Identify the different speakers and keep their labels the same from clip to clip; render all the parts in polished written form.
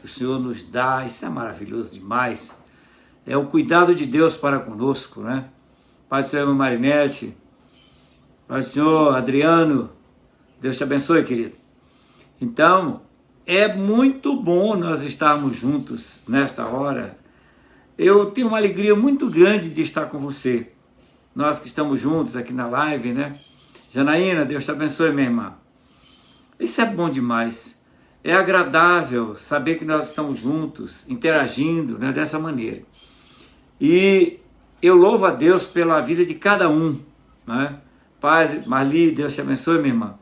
Speaker 1: que o Senhor nos dá, isso é maravilhoso demais. É o cuidado de Deus para conosco, né? Pai do Senhor Marinete, Pai do Senhor Adriano, Deus te abençoe, querido. Então, é muito bom nós estarmos juntos nesta hora. Eu tenho uma alegria muito grande de estar com você. Nós que estamos juntos aqui na live, né? Janaína, Deus te abençoe, minha irmã. Isso é bom demais. É agradável saber que nós estamos juntos, interagindo, né, dessa maneira. E eu louvo a Deus pela vida de cada um, né? Paz, Marli, Deus te abençoe, minha irmã.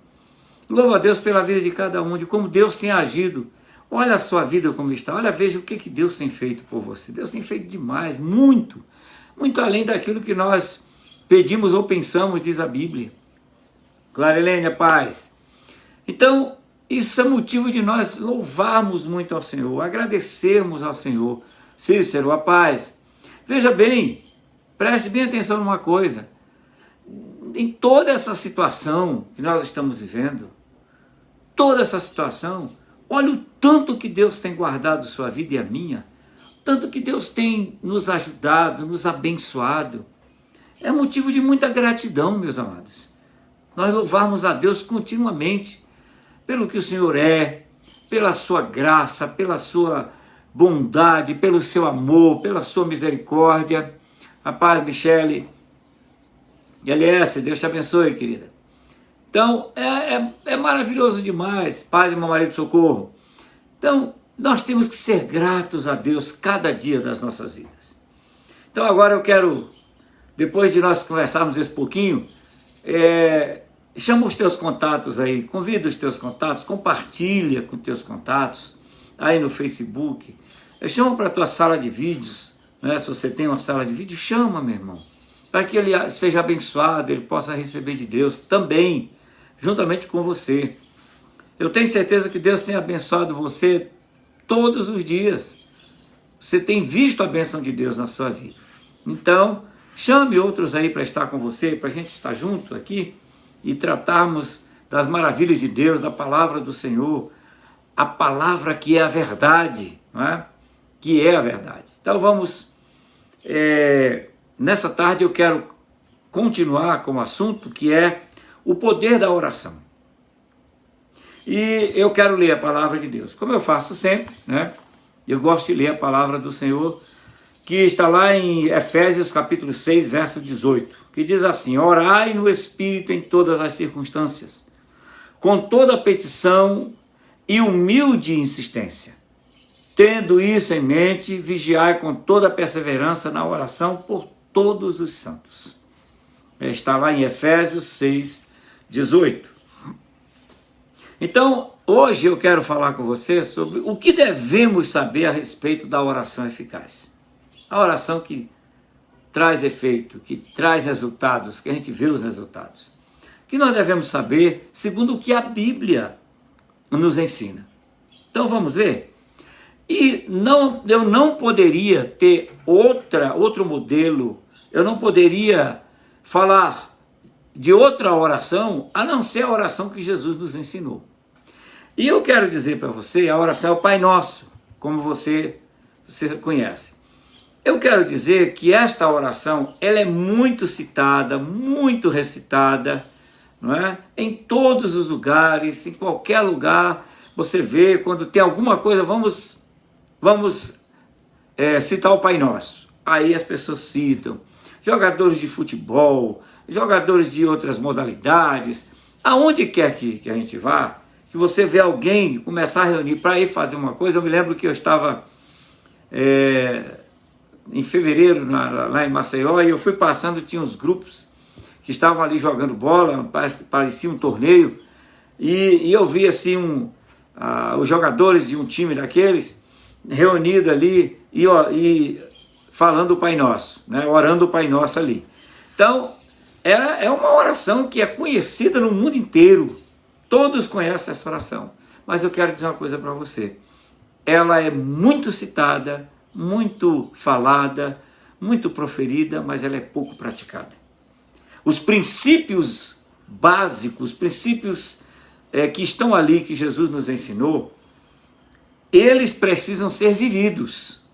Speaker 1: Louvo a Deus pela vida de cada um, de como Deus tem agido. Olha a sua vida como está, olha, veja o que Deus tem feito por você. Deus tem feito demais, muito, muito além daquilo que nós pedimos ou pensamos, diz a Bíblia. Clarilene, paz. Então, isso é motivo de nós louvarmos muito ao Senhor, agradecermos ao Senhor. Cícero, a paz. Veja bem, preste bem atenção numa coisa. Em toda essa situação que nós estamos vivendo, toda essa situação, olha o tanto que Deus tem guardado sua vida e a minha, tanto que Deus tem nos ajudado, nos abençoado. É motivo de muita gratidão, meus amados. Nós louvarmos a Deus continuamente pelo que o Senhor é, pela sua graça, pela sua bondade, pelo seu amor, pela sua misericórdia. A paz, Michele. E LS, Deus te abençoe, querida. Então, é maravilhoso demais. Paz, meu marido, socorro. Então, nós temos que ser gratos a Deus cada dia das nossas vidas. Então, agora eu quero, depois de nós conversarmos esse pouquinho, chama os teus contatos aí, convida os teus contatos, compartilha com os teus contatos, aí no Facebook. Chama para a tua sala de vídeos, né? Se você tem uma sala de vídeo, chama, meu irmão, para que ele seja abençoado, ele possa receber de Deus também, juntamente com você. Eu tenho certeza que Deus tem abençoado você todos os dias. Você tem visto a bênção de Deus na sua vida. Então, chame outros aí para estar com você, para a gente estar junto aqui e tratarmos das maravilhas de Deus, da palavra do Senhor, a palavra que é a verdade, não é? Que é a verdade. Então vamos, nessa tarde eu quero continuar com o assunto que é o poder da oração. E eu quero ler a palavra de Deus, como eu faço sempre, né? Eu gosto de ler a palavra do Senhor, que está lá em Efésios capítulo 6, verso 18, que diz assim: orai no Espírito em todas as circunstâncias, com toda petição e humilde insistência. Tendo isso em mente, vigiai com toda perseverança na oração por todos os santos. Está lá em Efésios 6, 18. Então, hoje eu quero falar com você sobre o que devemos saber a respeito da oração eficaz. A oração que traz efeito, que traz resultados, que a gente vê os resultados. Que nós devemos saber segundo o que a Bíblia nos ensina. Então vamos ver? E eu não poderia ter outro modelo, eu não poderia falar de outra oração, a não ser a oração que Jesus nos ensinou. E eu quero dizer para você, a oração é o Pai Nosso, como você conhece. Eu quero dizer que esta oração, ela é muito citada, muito recitada, não é? Em todos os lugares, em qualquer lugar, você vê, quando tem alguma coisa, vamos citar o Pai Nosso. Aí as pessoas citam, jogadores de futebol, jogadores de outras modalidades, aonde quer que a gente vá, que você vê alguém começar a reunir para ir fazer uma coisa. Eu me lembro que eu estava em fevereiro lá em Maceió, e eu fui passando, tinha uns grupos que estavam ali jogando bola, parecia um torneio, e eu vi assim os jogadores de um time daqueles reunidos ali e falando o Pai Nosso, né? Orando o Pai Nosso ali. Então, é uma oração que é conhecida no mundo inteiro, todos conhecem essa oração, mas eu quero dizer uma coisa para você, ela é muito citada, muito falada, muito proferida, mas ela é pouco praticada. Os princípios básicos, princípios que estão ali, que Jesus nos ensinou, eles precisam ser vividos.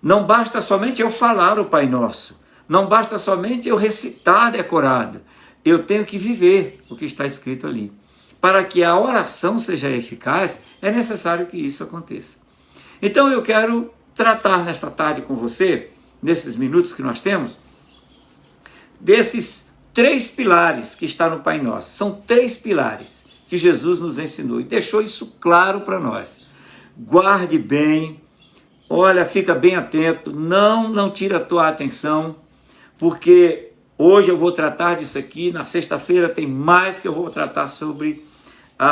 Speaker 1: Não basta somente eu falar o Pai Nosso, não basta somente eu recitar decorado, eu tenho que viver o que está escrito ali. Para que a oração seja eficaz, é necessário que isso aconteça. Então eu quero tratar nesta tarde com você, nesses minutos que nós temos, desses 3 pilares que está no Pai Nosso. São 3 pilares que Jesus nos ensinou e deixou isso claro para nós. Guarde bem, olha, fica bem atento, não tira a tua atenção, porque hoje eu vou tratar disso aqui, na sexta-feira tem mais que eu vou tratar sobre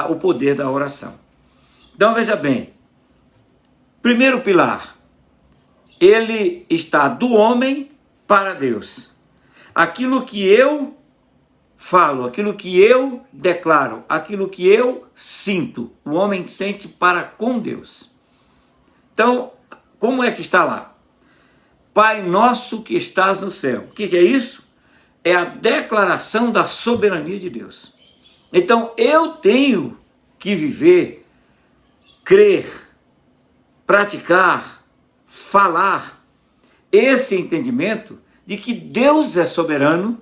Speaker 1: o poder da oração. Então veja bem, primeiro pilar, ele está do homem para Deus. Aquilo que eu falo, aquilo que eu declaro, aquilo que eu sinto, o homem sente para com Deus. Então, como é que está lá? Pai nosso que estás no céu. O que é isso? É a declaração da soberania de Deus. Então, eu tenho que viver, crer, praticar, falar esse entendimento de que Deus é soberano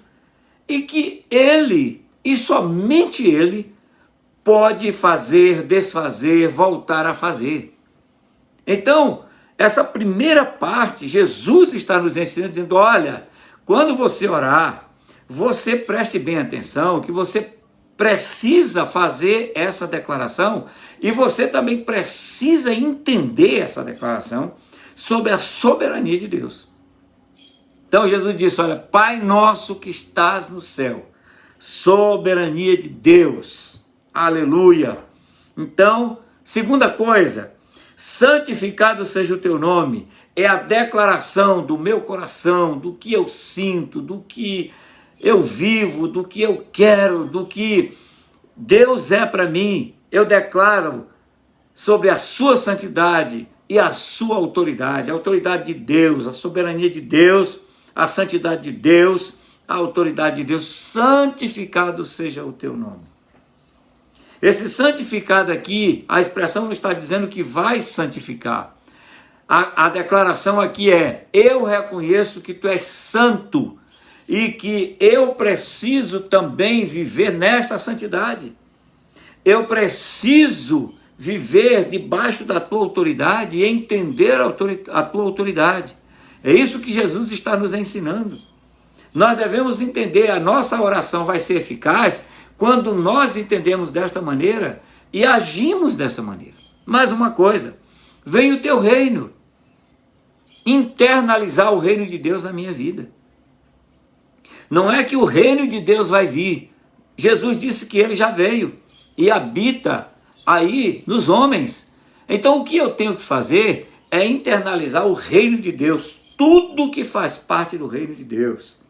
Speaker 1: e que Ele, e somente Ele, pode fazer, desfazer, voltar a fazer. Então, essa primeira parte, Jesus está nos ensinando, dizendo, olha, quando você orar, você preste bem atenção, que você precisa fazer essa declaração e você também precisa entender essa declaração sobre a soberania de Deus. Então Jesus disse, olha, Pai nosso que estás no céu, soberania de Deus, aleluia. Então, segunda coisa, santificado seja o teu nome, é a declaração do meu coração, do que eu sinto, do que eu vivo, do que eu quero, do que Deus é para mim. Eu declaro sobre a sua santidade e a sua autoridade, a autoridade de Deus, a soberania de Deus, a santidade de Deus, a autoridade de Deus. Santificado seja o teu nome. Esse santificado aqui, a expressão não está dizendo que vai santificar. A declaração aqui é, eu reconheço que tu és santo e que eu preciso também viver nesta santidade. Eu preciso viver debaixo da tua autoridade e entender a tua autoridade. É isso que Jesus está nos ensinando. Nós devemos entender, a nossa oração vai ser eficaz quando nós entendemos desta maneira e agimos dessa maneira. Mais uma coisa, vem o teu reino, internalizar o reino de Deus na minha vida. Não é que o reino de Deus vai vir. Jesus disse que ele já veio e habita aí nos homens. Então o que eu tenho que fazer é internalizar o reino de Deus, tudo que faz parte do reino de Deus.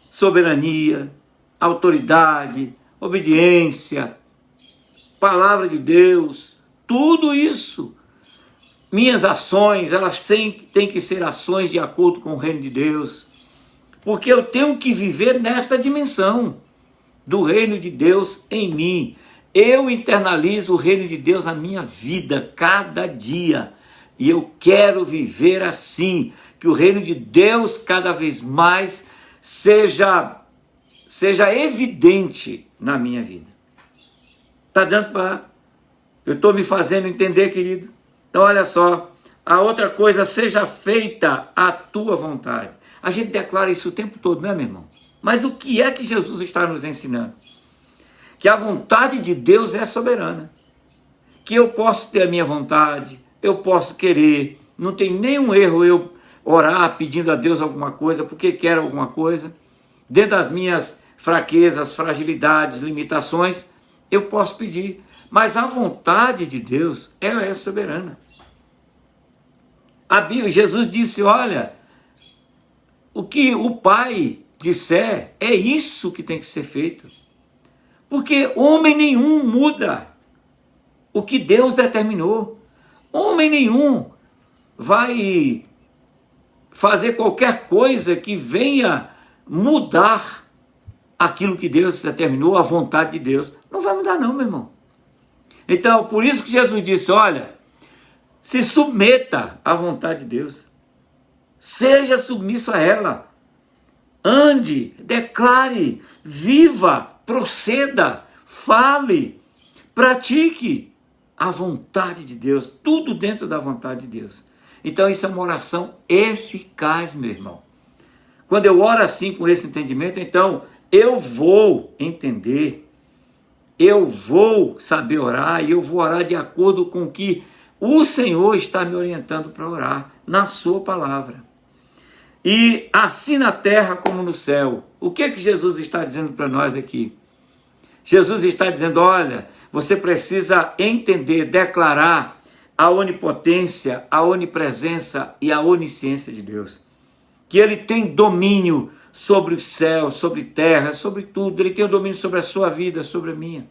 Speaker 1: Soberania, autoridade, obediência, palavra de Deus, tudo isso. Minhas ações, elas têm que ser ações de acordo com o reino de Deus. Porque eu tenho que viver nesta dimensão do reino de Deus em mim. Eu internalizo o reino de Deus na minha vida, cada dia. E eu quero viver assim, que o reino de Deus cada vez mais seja evidente na minha vida. Está dando para... Eu estou me fazendo entender, querido? Então olha só, a outra coisa, seja feita a tua vontade. A gente declara isso o tempo todo, não é, meu irmão? Mas o que é que Jesus está nos ensinando? Que a vontade de Deus é soberana. Que eu posso ter a minha vontade, eu posso querer, não tem nenhum erro eu orar pedindo a Deus alguma coisa, porque quero alguma coisa. Dentro das minhas fraquezas, fragilidades, limitações, eu posso pedir. Mas a vontade de Deus, ela é soberana. A Bíblia, Jesus disse, olha, o que o Pai disser, é isso que tem que ser feito. Porque homem nenhum muda o que Deus determinou. Homem nenhum vai fazer qualquer coisa que venha mudar aquilo que Deus determinou, a vontade de Deus. Não vai mudar não, meu irmão. Então, por isso que Jesus disse, olha, Se submeta à vontade de Deus. Seja submisso a ela. Ande, declare, viva, proceda, fale, pratique a vontade de Deus. Tudo dentro da vontade de Deus. Então isso é uma oração eficaz, meu irmão. Quando eu oro assim com esse entendimento, então eu vou entender, eu vou saber orar e eu vou orar de acordo com o que o Senhor está me orientando para orar na sua palavra. E assim na terra como no céu. O que é que Jesus está dizendo para nós aqui? Jesus está dizendo, olha, você precisa entender, declarar a onipotência, a onipresença e a onisciência de Deus. Que Ele tem domínio sobre o céu, sobre terra, sobre tudo. Ele tem o domínio sobre a sua vida, sobre a minha.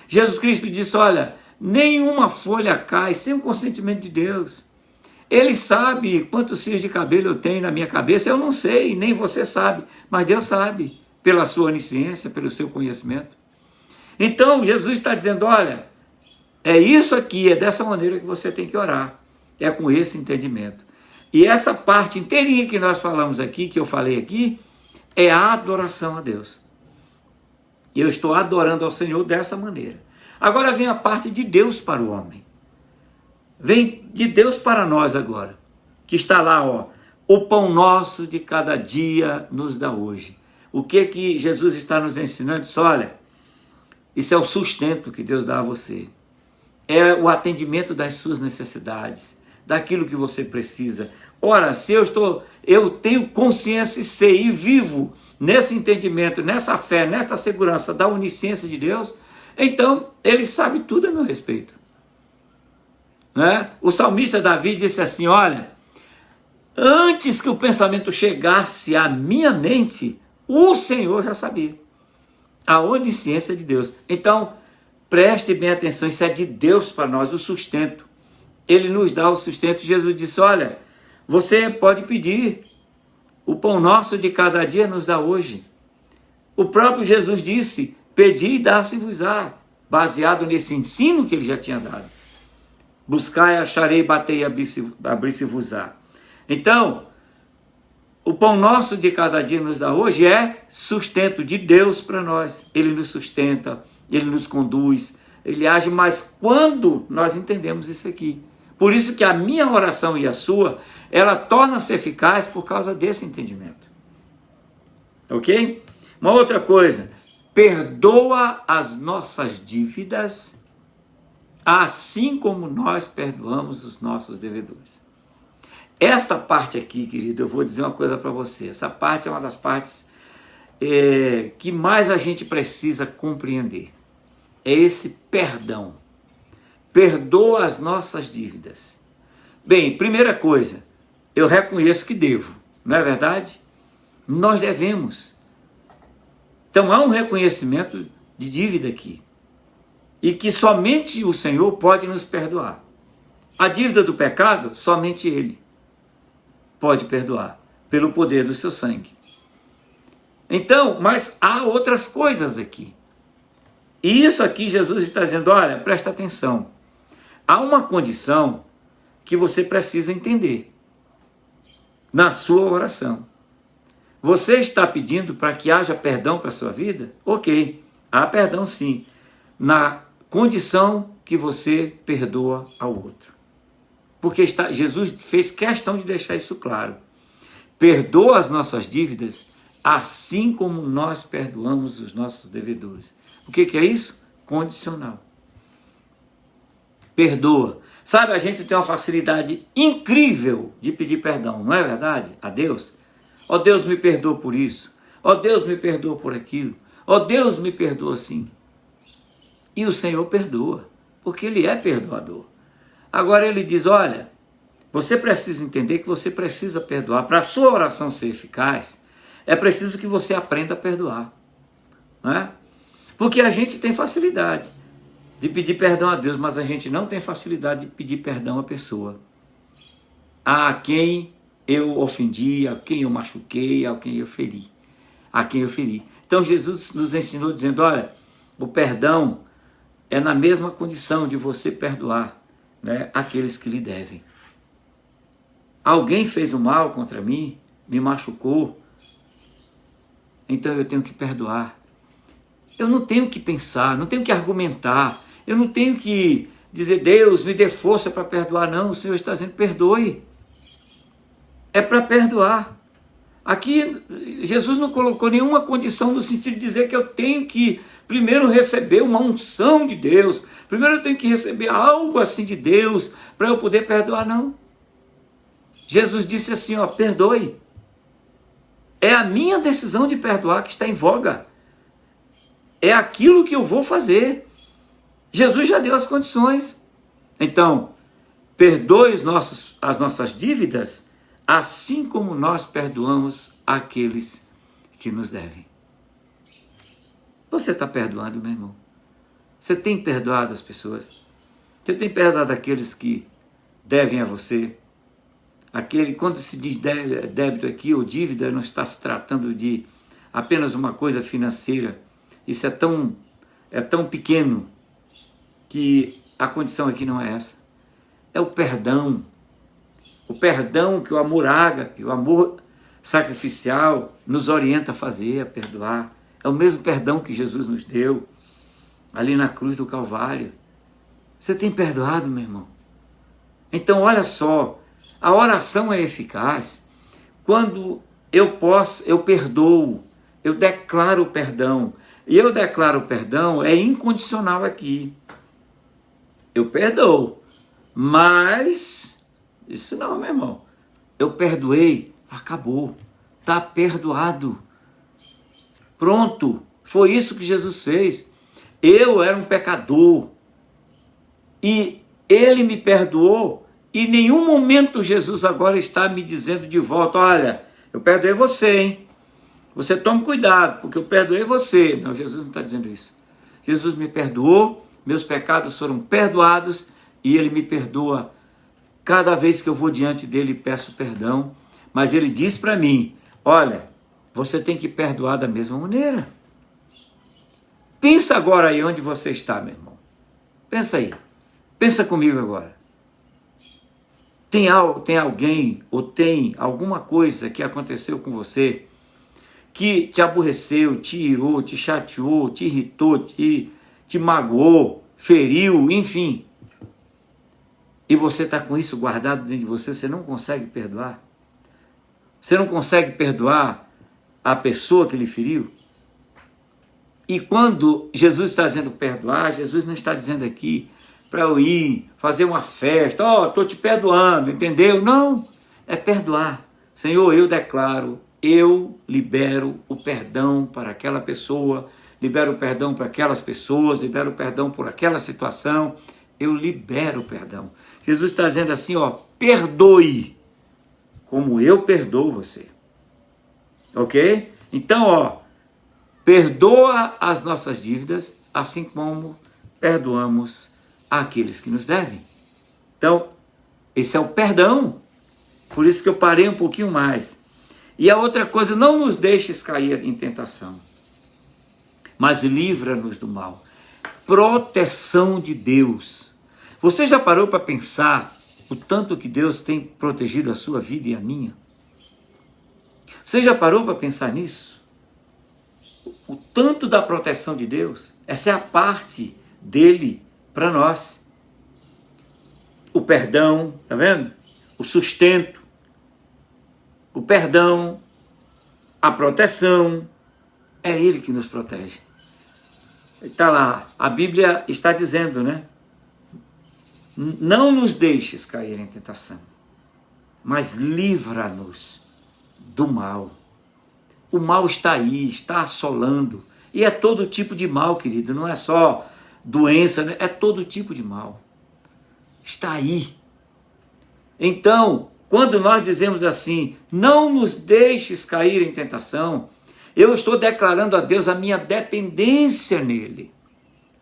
Speaker 1: Jesus Cristo disse, olha, nenhuma folha cai sem o consentimento de Deus. Ele sabe quantos fios de cabelo eu tenho na minha cabeça, eu não sei, nem você sabe, mas Deus sabe, pela sua onisciência, pelo seu conhecimento. Então, Jesus está dizendo, olha, é isso aqui, é dessa maneira que você tem que orar, é com esse entendimento. E essa parte inteirinha que nós falamos aqui, que eu falei aqui, é a adoração a Deus. E eu estou adorando ao Senhor dessa maneira. Agora vem a parte de Deus para o homem. Vem de Deus para nós agora, que está lá, ó, o pão nosso de cada dia nos dá hoje. O que Jesus está nos ensinando? Diz, olha, isso é o sustento que Deus dá a você. É o atendimento das suas necessidades, daquilo que você precisa. Ora, se eu tenho consciência e sei e vivo nesse entendimento, nessa fé, nessa segurança da onisciência de Deus, então Ele sabe tudo a meu respeito. O salmista Davi disse assim, olha, antes que o pensamento chegasse à minha mente, o Senhor já sabia. A onisciência de Deus. Então, preste bem atenção, isso é de Deus para nós, o sustento. Ele nos dá o sustento. Jesus disse, olha, você pode pedir, o pão nosso de cada dia nos dá hoje. O próprio Jesus disse, pedi e dá-se-vos-á, baseado nesse ensino que ele já tinha dado. Buscai, acharei, batei e abrir-se-vos-á. Então, o pão nosso de cada dia nos dá hoje é sustento de Deus para nós. Ele nos sustenta, Ele nos conduz, Ele age, mas quando nós entendemos isso aqui? Por isso que a minha oração e a sua, ela torna-se eficaz por causa desse entendimento. Ok? Uma outra coisa, perdoa as nossas dívidas, assim como nós perdoamos os nossos devedores. Esta parte aqui, querido, eu vou dizer uma coisa para você. Essa parte é uma das partes que mais a gente precisa compreender. É esse perdão. Perdoa as nossas dívidas. Bem, primeira coisa, eu reconheço que devo, não é verdade? Nós devemos. Então há um reconhecimento de dívida aqui. E que somente o Senhor pode nos perdoar. A dívida do pecado, somente Ele pode perdoar, pelo poder do seu sangue. Então, mas há outras coisas aqui. E isso aqui Jesus está dizendo, olha, presta atenção. Há uma condição que você precisa entender na sua oração. Você está pedindo para que haja perdão para a sua vida? Ok, há perdão sim, na condição que você perdoa ao outro. Porque Jesus fez questão de deixar isso claro. Perdoa as nossas dívidas, assim como nós perdoamos os nossos devedores. O que é isso? Condicional. Perdoa. Sabe, a gente tem uma facilidade incrível de pedir perdão, não é verdade? A Deus. Ó Deus, me perdoa por isso. Ó Deus, me perdoa por aquilo. Ó Deus, me perdoa assim. E o Senhor perdoa, porque Ele é perdoador. Agora Ele diz, olha, você precisa entender que você precisa perdoar. Para a sua oração ser eficaz, é preciso que você aprenda a perdoar. Não é? Porque a gente tem facilidade de pedir perdão a Deus, mas a gente não tem facilidade de pedir perdão à pessoa. A quem eu ofendi, a quem eu machuquei, a quem eu feri. A quem eu feri. Então Jesus nos ensinou dizendo, olha, o perdão é na mesma condição de você perdoar. né, aqueles que lhe devem. Alguém fez o mal contra mim, me machucou, então eu tenho que perdoar. Eu não tenho que pensar, não tenho que argumentar, eu não tenho que dizer, Deus, me dê força para perdoar. Não, o Senhor está dizendo, perdoe. É para perdoar. Aqui, Jesus não colocou nenhuma condição no sentido de dizer que eu tenho que primeiro receber uma unção de Deus, primeiro eu tenho que receber algo assim de Deus para eu poder perdoar, não. Jesus disse assim, ó, perdoe. É a minha decisão de perdoar que está em voga. É aquilo que eu vou fazer. Jesus já deu as condições. Então, perdoe as nossas dívidas, assim como nós perdoamos aqueles que nos devem. Você está perdoando, meu irmão? Você tem perdoado as pessoas? Você tem perdoado aqueles que devem a você? Quando se diz débito aqui ou dívida, não está se tratando de apenas uma coisa financeira. Isso é tão pequeno que a condição aqui não é essa. É o perdão. O perdão que o amor ágape, o amor sacrificial nos orienta a fazer, a perdoar. É o mesmo perdão que Jesus nos deu ali na cruz do Calvário. Você tem perdoado, meu irmão? Então, olha só, a oração é eficaz quando eu perdoo, eu declaro perdão. E eu declaro perdão é incondicional aqui. Eu perdoo, mas isso não, meu irmão. Eu perdoei, acabou, está perdoado. Pronto, foi isso que Jesus fez. Eu era um pecador e Ele me perdoou. E em nenhum momento Jesus agora está me dizendo de volta, olha, eu perdoei você, hein? Você tome cuidado, porque eu perdoei você. Não, Jesus não está dizendo isso. Jesus me perdoou, meus pecados foram perdoados e Ele me perdoa cada vez que eu vou diante dEle e peço perdão. Mas Ele diz para mim, olha, você tem que perdoar da mesma maneira. Pensa agora aí onde você está, meu irmão. Pensa aí. Pensa comigo agora. Tem alguém ou tem alguma coisa que aconteceu com você que te aborreceu, te irou, te chateou, te irritou, te magoou, feriu, enfim. E você está com isso guardado dentro de você, você não consegue perdoar? Você não consegue perdoar a pessoa que lhe feriu? E quando Jesus está dizendo perdoar, Jesus não está dizendo aqui para eu ir fazer uma festa, estou te perdoando, entendeu? Não, é perdoar. Senhor, eu declaro, eu libero o perdão para aquela pessoa, libero o perdão para aquelas pessoas, libero o perdão por aquela situação, eu libero o perdão. Jesus está dizendo assim, perdoe, como eu perdoo você. Ok? Então, perdoa as nossas dívidas, assim como perdoamos àqueles que nos devem. Então, esse é o perdão. Por isso que eu parei um pouquinho mais. E a outra coisa, não nos deixes cair em tentação, mas livra-nos do mal. Proteção de Deus. Você já parou para pensar o tanto que Deus tem protegido a sua vida e a minha? Você já parou para pensar nisso? O tanto da proteção de Deus, essa é a parte dele para nós. O perdão, tá vendo? O sustento, o perdão, a proteção, é ele que nos protege. Está lá, a Bíblia está dizendo, né? Não nos deixes cair em tentação, mas livra-nos do mal. O mal está aí, está assolando. E é todo tipo de mal, querido. Não é só doença, né? É todo tipo de mal. Está aí. Então, quando nós dizemos assim, não nos deixes cair em tentação, eu estou declarando a Deus a minha dependência nele,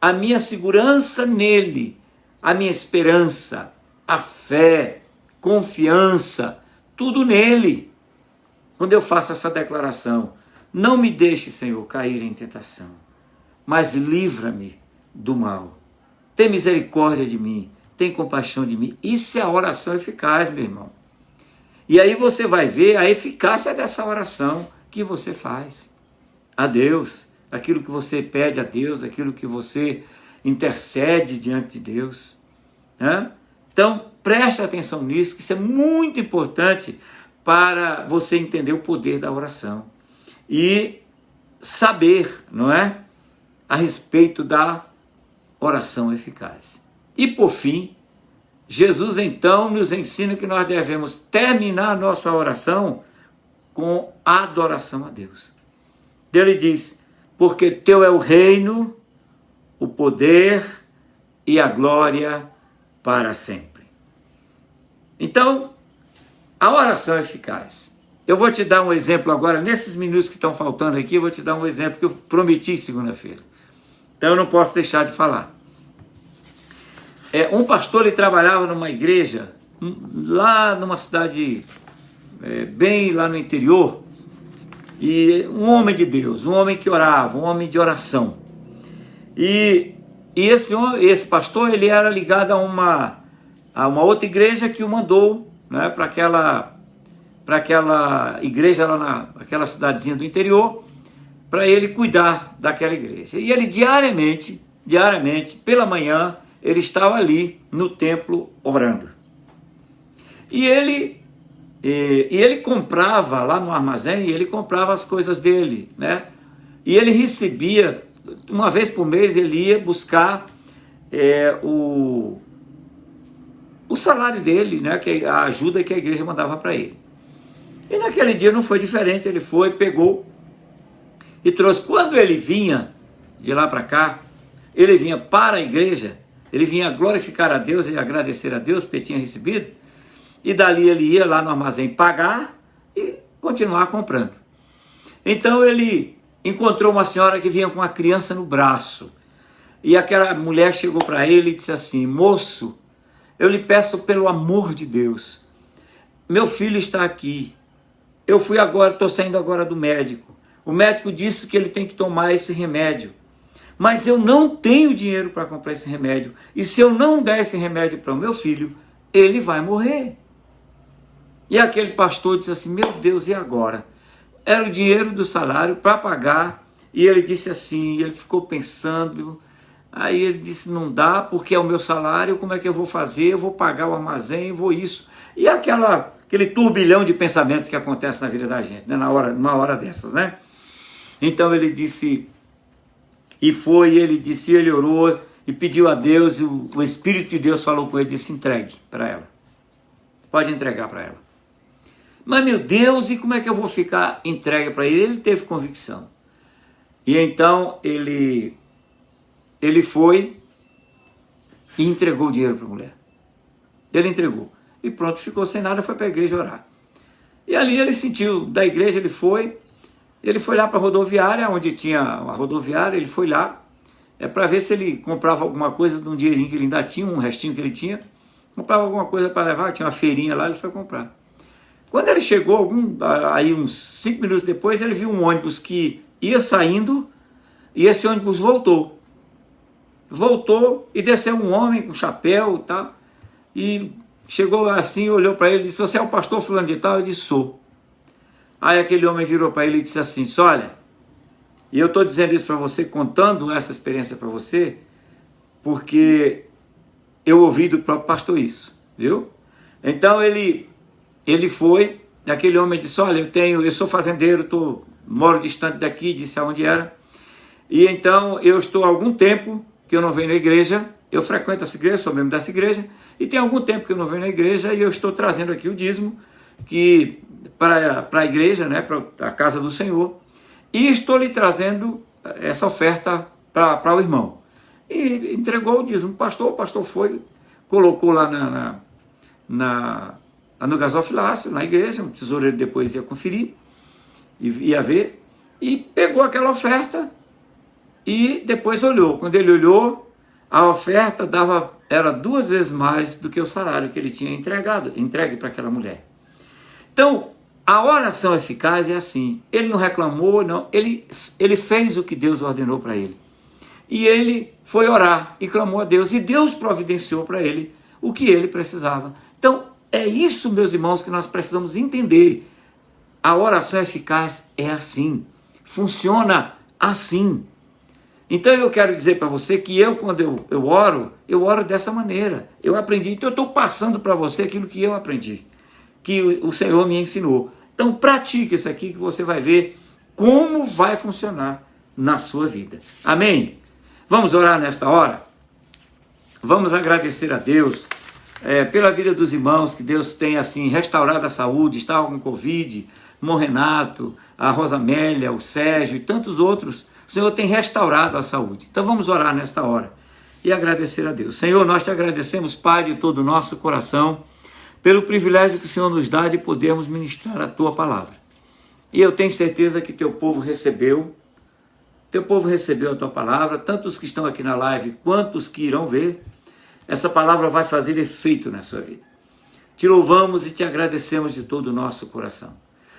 Speaker 1: a minha segurança nele, a minha esperança, a fé, confiança, tudo nele. Quando eu faço essa declaração, não me deixe, Senhor, cair em tentação, mas livra-me do mal. Tem misericórdia de mim, tem compaixão de mim. Isso é a oração eficaz, meu irmão. E aí você vai ver a eficácia dessa oração que você faz a Deus, aquilo que você pede a Deus, aquilo que você intercede diante de Deus. Né? Então, preste atenção nisso, que isso é muito importante para você entender o poder da oração e saber, não é, a respeito da oração eficaz. E por fim, Jesus então nos ensina que nós devemos terminar a nossa oração com adoração a Deus. Ele diz: porque teu é o reino, o poder e a glória para sempre. Então, a oração é eficaz. Eu vou te dar um exemplo agora, nesses minutos que estão faltando aqui, eu vou te dar um exemplo que eu prometi segunda-feira. Então eu não posso deixar de falar. Um pastor, ele trabalhava numa igreja, lá numa cidade bem lá no interior, e um homem de Deus, um homem que orava, um homem de oração. E esse pastor, ele era ligado a uma outra igreja que o mandou, né, para aquela igreja lá naquela cidadezinha do interior, para ele cuidar daquela igreja. E ele diariamente, pela manhã, ele estava ali no templo orando. E ele comprava lá no armazém, ele comprava as coisas dele, né? E ele recebia, uma vez por mês, ele ia buscar o salário dele, né? Que a ajuda que a igreja mandava para ele. E naquele dia não foi diferente, ele foi, pegou e trouxe. Quando ele vinha de lá para cá, ele vinha para a igreja, ele vinha glorificar a Deus e agradecer a Deus porque tinha recebido, e dali ele ia lá no armazém pagar e continuar comprando. Então ele encontrou uma senhora que vinha com uma criança no braço, e aquela mulher chegou para ele e disse assim: moço, eu lhe peço pelo amor de Deus, meu filho está aqui, estou saindo agora do médico, o médico disse que ele tem que tomar esse remédio, mas eu não tenho dinheiro para comprar esse remédio, e se eu não der esse remédio para o meu filho, ele vai morrer. E aquele pastor disse assim: meu Deus, e agora? Era o dinheiro do salário para pagar, e ele disse assim, ele ficou pensando, aí ele disse: não dá, porque é o meu salário, como é que eu vou fazer? Eu vou pagar o armazém, vou isso. E aquele turbilhão de pensamentos que acontece na vida da gente, né? Numa hora dessas, né? Então ele disse, ele orou e pediu a Deus, e o Espírito de Deus falou com ele, disse: entregue para ela, pode entregar para ela. Mas meu Deus, e como é que eu vou ficar entregue para ele? Ele teve convicção. E então ele foi e entregou o dinheiro para a mulher. Ele entregou. E pronto, ficou sem nada, foi para a igreja orar. E ali ele sentiu, da igreja ele foi lá para a rodoviária, onde tinha a rodoviária, ele foi lá, para ver se ele comprava alguma coisa de um dinheirinho que ele ainda tinha, um restinho que ele tinha, comprava alguma coisa para levar, tinha uma feirinha lá, ele foi comprar. Quando ele chegou, aí uns 5 minutos depois, ele viu um ônibus que ia saindo, e esse ônibus voltou e desceu um homem com chapéu e tal, e chegou assim, olhou para ele e disse: você é o pastor fulano de tal? Eu disse: sou. Aí aquele homem virou para ele e disse assim: olha, e eu estou dizendo isso para você, contando essa experiência para você, porque eu ouvi do próprio pastor isso, viu? Então ele foi, aquele homem disse: olha, eu sou fazendeiro, moro distante daqui, disse aonde era, e então eu estou há algum tempo que eu não venho na igreja, eu frequento essa igreja, sou membro dessa igreja, e tem algum tempo que eu não venho na igreja, e eu estou trazendo aqui o dízimo para a igreja, né, para a casa do Senhor, e estou lhe trazendo essa oferta para o irmão. E entregou o dízimo, o pastor foi, colocou lá no gasofilácio, na igreja, o tesoureiro depois ia conferir, ia ver, e pegou aquela oferta, e depois olhou. Quando ele olhou, a oferta era 2 vezes mais do que o salário que ele tinha entregue para aquela mulher. Então, a oração eficaz é assim, ele não reclamou, não, ele fez o que Deus ordenou para ele. E ele foi orar e clamou a Deus, e Deus providenciou para ele o que ele precisava. Então, é isso, meus irmãos, que nós precisamos entender. A oração eficaz é assim, funciona assim. Então eu quero dizer para você que quando eu oro dessa maneira. Eu aprendi, então eu estou passando para você aquilo que eu aprendi, que o Senhor me ensinou. Então pratique isso aqui que você vai ver como vai funcionar na sua vida. Amém? Vamos orar nesta hora? Vamos agradecer a Deus pela vida dos irmãos, que Deus tenha assim restaurado a saúde, estavam com Covid, o Renato, a Rosamélia, o Sérgio e tantos outros. O Senhor tem restaurado a saúde. Então vamos orar nesta hora e agradecer a Deus. Senhor, nós te agradecemos, Pai, de todo o nosso coração, pelo privilégio que o Senhor nos dá de podermos ministrar a tua palavra. E eu tenho certeza que teu povo recebeu a tua palavra, tanto os que estão aqui na live quanto os que irão ver. Essa palavra vai fazer efeito na sua vida. Te louvamos e te agradecemos de todo o nosso coração.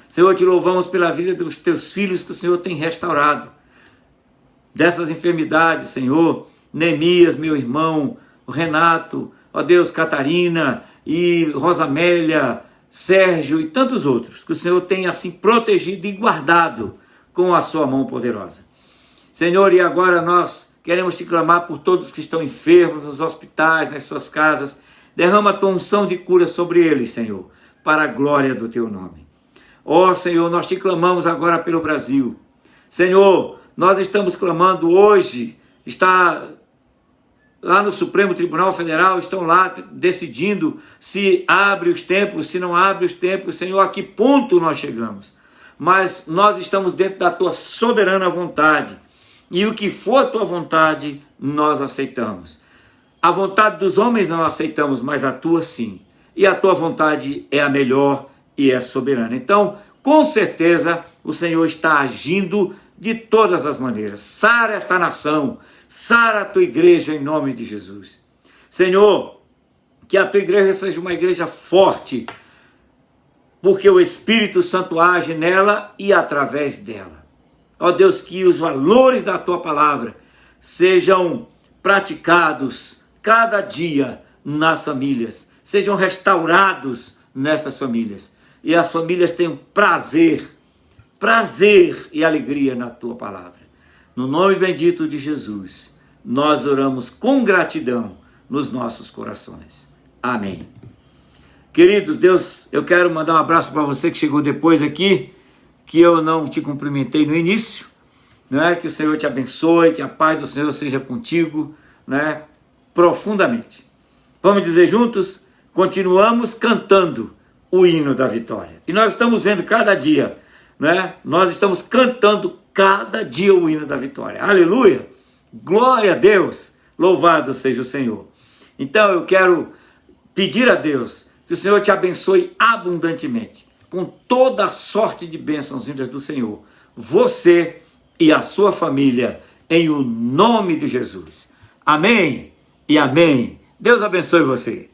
Speaker 1: Senhor, te louvamos pela vida dos teus filhos que o Senhor tem restaurado dessas enfermidades, Senhor. Neemias, meu irmão, o Renato, ó Deus, Catarina e Rosamélia, Sérgio e tantos outros, que o Senhor tem assim protegido e guardado com a sua mão poderosa. Senhor, e agora nós queremos te clamar por todos que estão enfermos nos hospitais, nas suas casas. Derrama a tua unção de cura sobre eles, Senhor, para a glória do teu nome. Ó Senhor, nós te clamamos agora pelo Brasil. Senhor, nós estamos clamando hoje, está lá no Supremo Tribunal Federal, estão lá decidindo se abre os templos, se não abre os templos. Senhor, a que ponto nós chegamos? Mas nós estamos dentro da tua soberana vontade. E o que for a tua vontade, nós aceitamos. A vontade dos homens não aceitamos, mas a tua sim. E a tua vontade é a melhor e é soberana. Então, com certeza, o Senhor está agindo de todas as maneiras. Sara esta nação, sara a tua igreja em nome de Jesus. Senhor, que a tua igreja seja uma igreja forte, porque o Espírito Santo age nela e através dela. Ó Deus, que os valores da tua palavra sejam praticados cada dia nas famílias, sejam restaurados nestas famílias, e as famílias tenham prazer e alegria na tua palavra. No nome bendito de Jesus, nós oramos com gratidão nos nossos corações. Amém. Queridos, Deus, eu quero mandar um abraço para você que chegou depois aqui, que eu não te cumprimentei no início, né? Que o Senhor te abençoe, que a paz do Senhor seja contigo, né? Profundamente. Vamos dizer juntos? Continuamos cantando o hino da vitória. E nós estamos vendo cada dia, né? Nós estamos cantando cada dia o hino da vitória. Aleluia! Glória a Deus! Louvado seja o Senhor. Então eu quero pedir a Deus que o Senhor te abençoe abundantemente, com toda a sorte de bênçãos vindas do Senhor, você e a sua família, em o nome de Jesus. Amém e amém. Deus abençoe você.